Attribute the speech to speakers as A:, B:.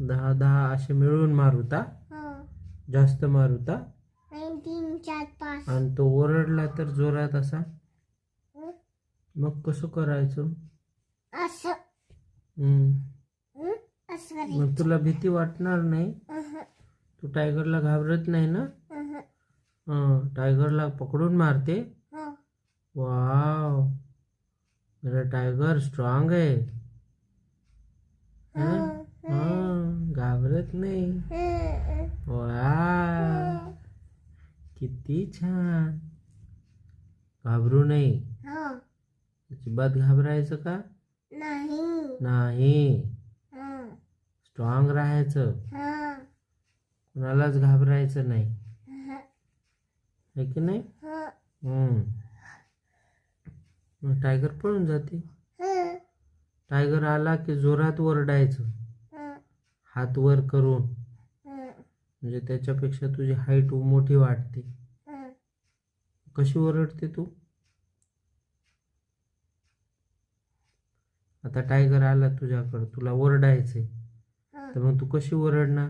A: 10 10 असे मिळून मारूता.
B: हो.
A: जास्त मारूता.
B: 1 3 4 5.
A: आणि तो ओरडला तर जोरात असा
B: हं?
A: मग कसं करायचं?
B: असं.
A: हम्म.
B: हं? असं
A: मग
B: करायचं.
A: तुला भीती वाटणार नाही?
B: अहं,
A: तू टायगरला घाबरत नाही ना?
B: अहं.
A: टायगरला पकडून मारते.
B: हो.
A: वाव, मेरा टायगर स्ट्रांग है.
B: हो.
A: हं? घाबरत नाही.
B: हं,
A: वाव, किती छान. घाबरू नये.
B: हो.
A: अजिबात घाबरायचं का
B: नाही.
A: नाही?
B: हं,
A: स्ट्रॉंग राहायचं,
B: हं,
A: कुणालाच घाबरायचं नाही,
B: अहं,
A: है की नाही?
B: हं,
A: हम्म. मग टायगर पळून जाते.
B: हं,
A: टायगर आला की जोरात ओरडायचं,
B: हं,
A: हात वर करून.
B: हं,
A: म्हणजे त्याच्यापेक्षा तुझी हाईट मोठी वाटते.
B: हं.
A: कशी ओरडते तू? आता टायगर आला तुझ्याकडं, तुला ओरडायचंय,
B: हं.
A: तर मग तू कशी ओरडणार?